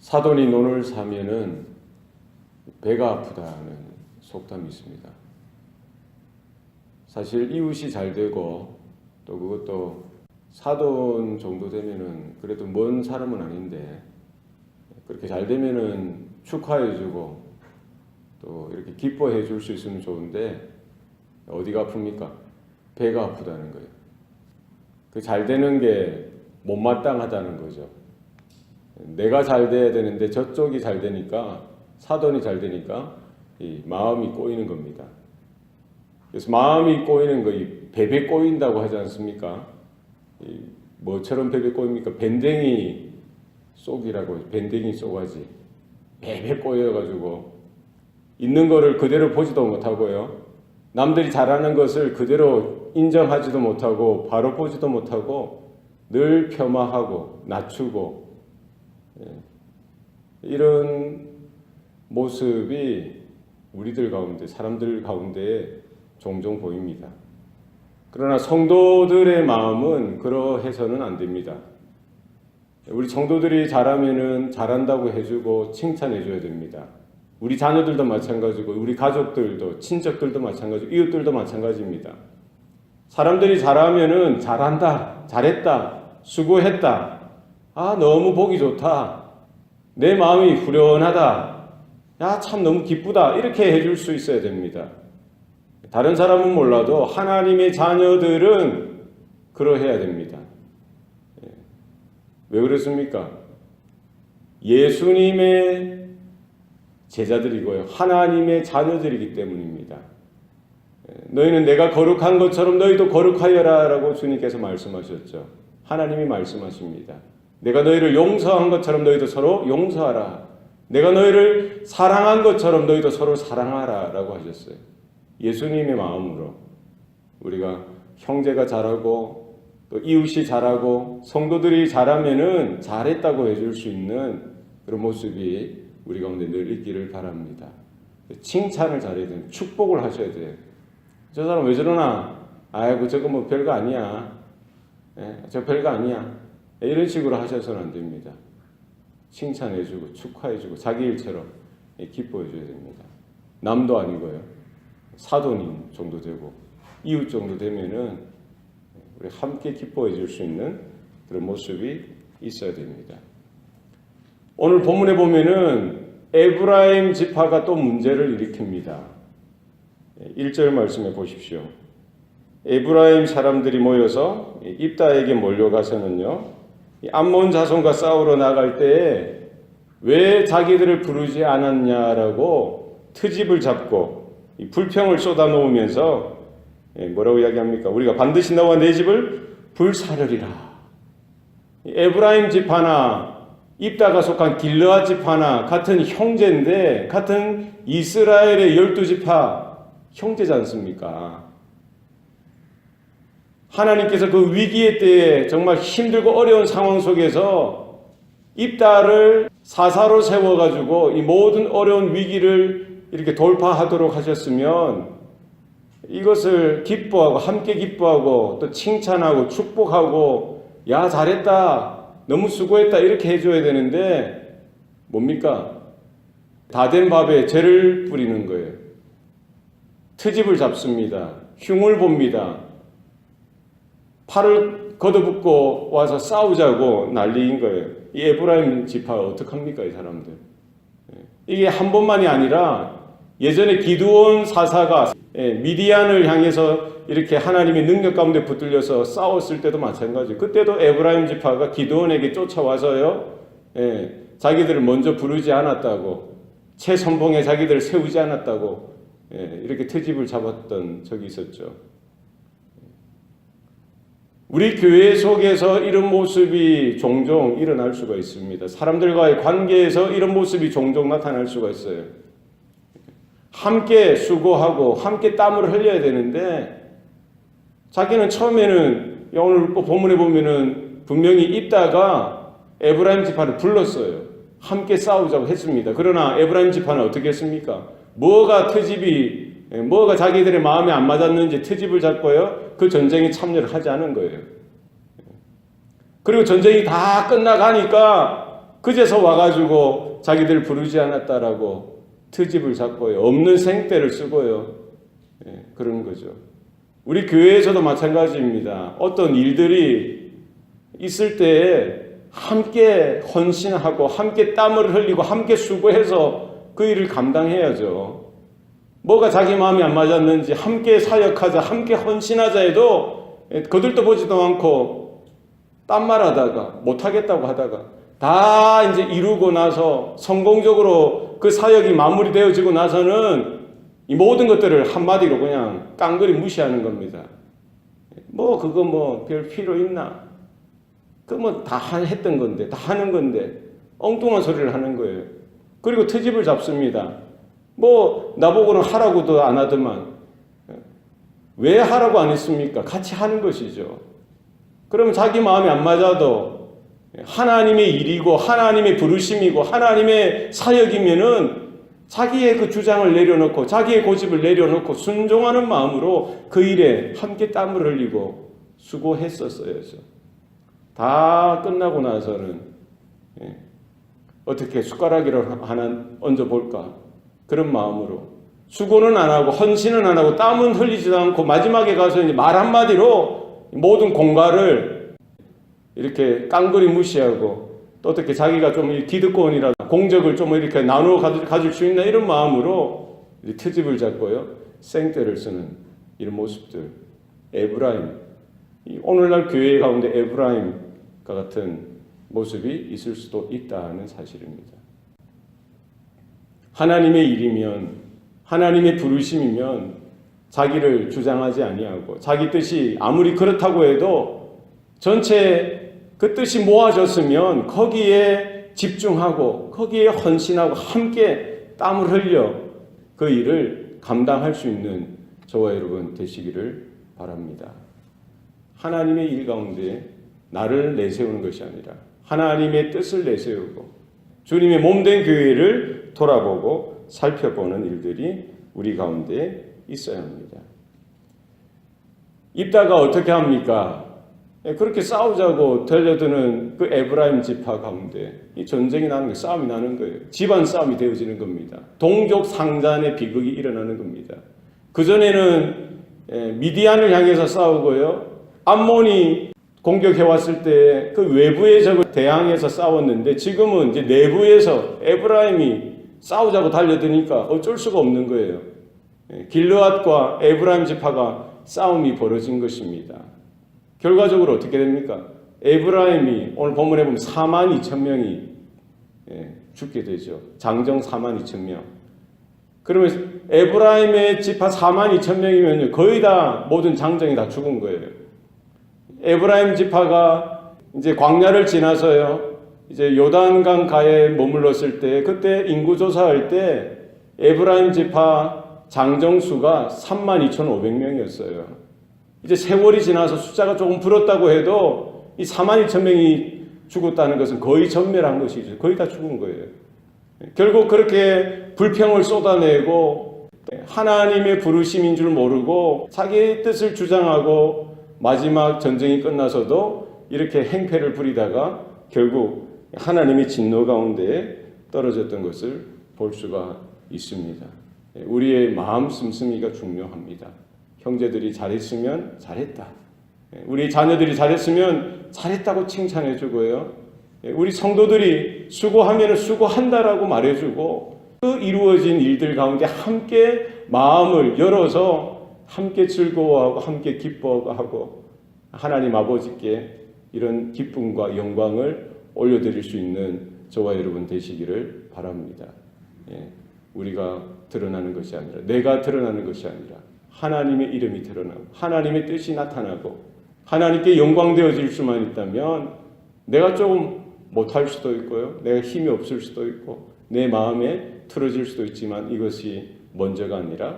사돈이 논을 사면은 배가 아프다는 속담이 있습니다. 사실 이웃이 잘 되고 또 그것도 사돈 정도 되면은 그래도 먼 사람은 아닌데 그렇게 잘 되면은 축하해주고 또 이렇게 기뻐해 줄 수 있으면 좋은데 어디가 아픕니까? 배가 아프다는 거예요. 그 잘 되는 게 못마땅하다는 거죠. 내가 잘 돼야 되는데 저쪽이 잘 되니까 사돈이 잘 되니까 이 마음이 꼬이는 겁니다. 그래서 마음이 꼬이는 거, 이 베베 꼬인다고 하지 않습니까? 이 뭐처럼 베베 꼬입니까? 밴댕이 쏙이라고, 밴댕이 쏙하지. 베베 꼬여가지고 있는 거를 그대로 보지도 못하고요. 남들이 잘하는 것을 그대로 인정하지도 못하고 바로 보지도 못하고 늘 폄하하고 낮추고 이런 모습이 우리들 가운데, 사람들 가운데 종종 보입니다. 그러나 성도들의 마음은 그러해서는 안 됩니다. 우리 성도들이 잘하면은 잘한다고 해주고 칭찬해줘야 됩니다. 우리 자녀들도 마찬가지고 우리 가족들도 친척들도 마찬가지고 이웃들도 마찬가지입니다. 사람들이 잘하면은 잘한다, 잘했다, 수고했다, 아 너무 보기 좋다, 내 마음이 후련하다, 야 참 너무 기쁘다 이렇게 해줄 수 있어야 됩니다. 다른 사람은 몰라도 하나님의 자녀들은 그러해야 됩니다. 왜 그렇습니까? 예수님의 제자들이고요. 하나님의 자녀들이기 때문입니다. 너희는 내가 거룩한 것처럼 너희도 거룩하여라 라고 주님께서 말씀하셨죠. 하나님이 말씀하십니다. 내가 너희를 용서한 것처럼 너희도 서로 용서하라. 내가 너희를 사랑한 것처럼 너희도 서로 사랑하라 라고 하셨어요. 예수님의 마음으로 우리가 형제가 잘하고 또 이웃이 잘하고 성도들이 잘하면은 잘했다고 해줄 수 있는 그런 모습이 우리 가운데 늘 있기를 바랍니다. 칭찬을 잘해야 돼요. 축복을 하셔야 돼요. 저 사람 왜 저러나? 아이고 저거 뭐 별거 아니야. 저 별거 아니야. 이런 식으로 하셔서는 안 됩니다. 칭찬해주고 축하해주고 자기 일처럼 기뻐해줘야 됩니다. 남도 아니고요. 사돈인 정도 되고 이웃 정도 되면은 우리 함께 기뻐해줄 수 있는 그런 모습이 있어야 됩니다. 오늘 본문에 보면은 에브라임 지파가 또 문제를 일으킵니다. 1절 말씀해 보십시오. 에브라임 사람들이 모여서 입다에게 몰려가서는요, 암몬 자손과 싸우러 나갈 때에 왜 자기들을 부르지 않았냐라고 트집을 잡고 불평을 쏟아놓으면서 뭐라고 이야기합니까? 우리가 반드시 너와 내 집을 불사르리라. 에브라임 지파나 입다가 속한 길르앗 지파나 같은 형제인데 같은 이스라엘의 12지파 형제지 않습니까? 하나님께서 그 위기의 때에 정말 힘들고 어려운 상황 속에서 입다를 사사로 세워가지고 이 모든 어려운 위기를 이렇게 돌파하도록 하셨으면 이것을 기뻐하고 함께 기뻐하고 또 칭찬하고 축복하고 야 잘했다 너무 수고했다 이렇게 해줘야 되는데 뭡니까? 다 된 밥에 죄를 뿌리는 거예요. 트집을 잡습니다. 흉을 봅니다. 팔을 걷어붙고 와서 싸우자고 난리인 거예요. 이 에브라임 지파가 어떡합니까 이 사람들. 이게 한 번만이 아니라 예전에 기드온 사사가 미디안을 향해서 이렇게 하나님의 능력 가운데 붙들려서 싸웠을 때도 마찬가지예요. 그때도 에브라임 지파가 기드온에게 쫓아와서요, 자기들을 먼저 부르지 않았다고, 최선봉에 자기들을 세우지 않았다고 이렇게 트집을 잡았던 적이 있었죠. 우리 교회 속에서 이런 모습이 종종 일어날 수가 있습니다. 사람들과의 관계에서 이런 모습이 종종 나타날 수가 있어요. 함께 수고하고 함께 땀을 흘려야 되는데 자기는 처음에는 오늘 본문에 보면은 분명히 입다가 에브라임 지파를 불렀어요. 함께 싸우자고 했습니다. 그러나 에브라임 지파는 어떻게 했습니까? 뭐가 자기들의 마음에 안 맞았는지 트집을 잡고요. 그 전쟁에 참여를 하지 않은 거예요. 그리고 전쟁이 다 끝나가니까 그제서 와가지고 자기들 부르지 않았다라고 트집을 잡고요. 없는 생떼를 쓰고요. 그런 거죠. 우리 교회에서도 마찬가지입니다. 어떤 일들이 있을 때에 함께 헌신하고 함께 땀을 흘리고 함께 수고해서 그 일을 감당해야죠. 뭐가 자기 마음이 안 맞았는지 함께 사역하자, 함께 헌신하자 해도 거들떠 보지도 않고 딴말하다가 못하겠다고 하다가 다 이제 이루고 나서 성공적으로 그 사역이 마무리되어지고 나서는 이 모든 것들을 한마디로 그냥 깡그리 무시하는 겁니다. 뭐 그거 뭐 별 필요 있나? 그 뭐 다 했던 건데, 다 하는 건데 엉뚱한 소리를 하는 거예요. 그리고 트집을 잡습니다. 뭐 나보고는 하라고도 안 하더만 왜 하라고 안 했습니까? 같이 하는 것이죠. 그러면 자기 마음이 안 맞아도 하나님의 일이고 하나님의 부르심이고 하나님의 사역이면은 자기의 그 주장을 내려놓고 자기의 고집을 내려놓고 순종하는 마음으로 그 일에 함께 땀을 흘리고 수고했었어야죠. 다 끝나고 나서는 어떻게 숟가락이라도 하나 얹어볼까 그런 마음으로 수고는 안 하고 헌신은 안 하고 땀은 흘리지도 않고 마지막에 가서 이제 말 한마디로 모든 공과를 이렇게 깡그리 무시하고 또 어떻게 자기가 좀 기득권이라 공적을 좀 이렇게 나누어 가질 수 있나 이런 마음으로 트집을 잡고요. 생떼를 쓰는 이런 모습들. 에브라임. 오늘날 교회 가운데 에브라임과 같은 모습이 있을 수도 있다는 사실입니다. 하나님의 일이면 하나님의 부르심이면 자기를 주장하지 아니하고 자기 뜻이 아무리 그렇다고 해도 전체 그 뜻이 모아졌으면 거기에 집중하고 거기에 헌신하고 함께 땀을 흘려 그 일을 감당할 수 있는 저와 여러분 되시기를 바랍니다. 하나님의 일 가운데 나를 내세우는 것이 아니라 하나님의 뜻을 내세우고 주님의 몸된 교회를 돌아보고 살펴보는 일들이 우리 가운데 있어야 합니다. 입다가 어떻게 합니까? 그렇게 싸우자고 달려드는 그 에브라임 지파 가운데 이 전쟁이 나는 거예요. 싸움이 나는 거예요. 집안 싸움이 되어지는 겁니다. 동족 상잔의 비극이 일어나는 겁니다. 그전에는 미디안을 향해서 싸우고요. 암몬이 공격해왔을 때 그 외부의 적을 대항해서 싸웠는데 지금은 이제 내부에서 에브라임이 싸우자고 달려드니까 어쩔 수가 없는 거예요. 길르앗과 에브라임 지파가 싸움이 벌어진 것입니다. 결과적으로 어떻게 됩니까? 에브라임이 오늘 본문에 보면 42,000명이 죽게 되죠. 장정 42,000명. 그러면 에브라임의 지파 42,000명이면 거의 다 모든 장정이 다 죽은 거예요. 에브라임 지파가 이제 광야를 지나서요. 이제 요단강 가에 머물렀을 때 그때 인구 조사할 때 에브라임 지파 장정수가 32,500명이었어요. 이제 세월이 지나서 숫자가 조금 불었다고 해도 이 42,000명이 죽었다는 것은 거의 전멸한 것이죠. 거의 다 죽은 거예요. 결국 그렇게 불평을 쏟아내고 하나님의 부르심인 줄 모르고 자기의 뜻을 주장하고 마지막 전쟁이 끝나서도 이렇게 행패를 부리다가 결국 하나님의 진노 가운데 떨어졌던 것을 볼 수가 있습니다. 우리의 마음 씀씀이가 중요합니다. 형제들이 잘했으면 잘했다. 우리 자녀들이 잘했으면 잘했다고 칭찬해주고요. 우리 성도들이 수고하면 수고한다라고 말해주고 그 이루어진 일들 가운데 함께 마음을 열어서 함께 즐거워하고 함께 기뻐하고 하나님 아버지께 이런 기쁨과 영광을 올려드릴 수 있는 저와 여러분 되시기를 바랍니다. 우리가 드러나는 것이 아니라 내가 드러나는 것이 아니라 하나님의 이름이 드러나고 하나님의 뜻이 나타나고 하나님께 영광되어질 수만 있다면 내가 조금 못할 수도 있고요. 내가 힘이 없을 수도 있고 내 마음에 틀어질 수도 있지만 이것이 먼저가 아니라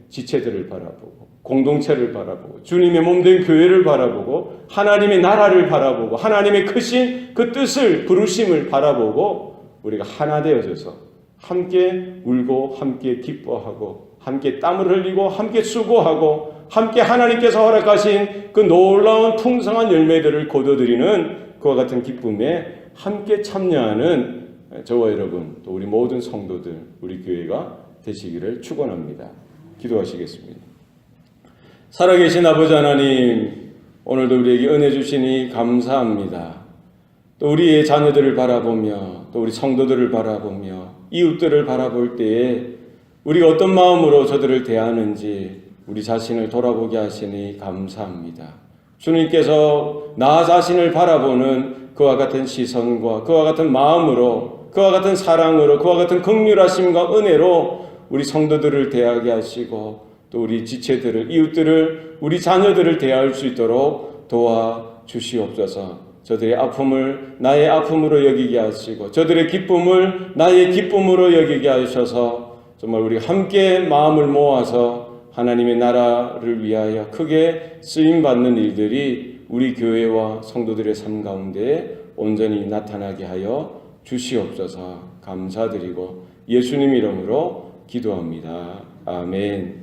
지체들을 바라보고 공동체를 바라보고 주님의 몸된 교회를 바라보고 하나님의 나라를 바라보고 하나님의 크신 그 뜻을 부르심을 바라보고 우리가 하나 되어져서 함께 울고 함께 기뻐하고 함께 땀을 흘리고 함께 수고하고 함께 하나님께서 허락하신 그 놀라운 풍성한 열매들을 거둬들이는 그와 같은 기쁨에 함께 참여하는 저와 여러분 또 우리 모든 성도들 우리 교회가 되시기를 축원합니다. 기도하시겠습니다. 살아계신 아버지 하나님, 오늘도 우리에게 은혜 주시니 감사합니다. 또 우리의 자녀들을 바라보며 또 우리 성도들을 바라보며 이웃들을 바라볼 때에 우리가 어떤 마음으로 저들을 대하는지 우리 자신을 돌아보게 하시니 감사합니다. 주님께서 나 자신을 바라보는 그와 같은 시선과 그와 같은 마음으로 그와 같은 사랑으로 그와 같은 긍휼하심과 은혜로 우리 성도들을 대하게 하시고 또 우리 지체들을 이웃들을 우리 자녀들을 대할 수 있도록 도와주시옵소서. 저들의 아픔을 나의 아픔으로 여기게 하시고 저들의 기쁨을 나의 기쁨으로 여기게 하셔서 정말 우리 함께 마음을 모아서 하나님의 나라를 위하여 크게 쓰임받는 일들이 우리 교회와 성도들의 삶 가운데 온전히 나타나게 하여 주시옵소서. 감사드리고 예수님 이름으로 기도합니다. 아멘.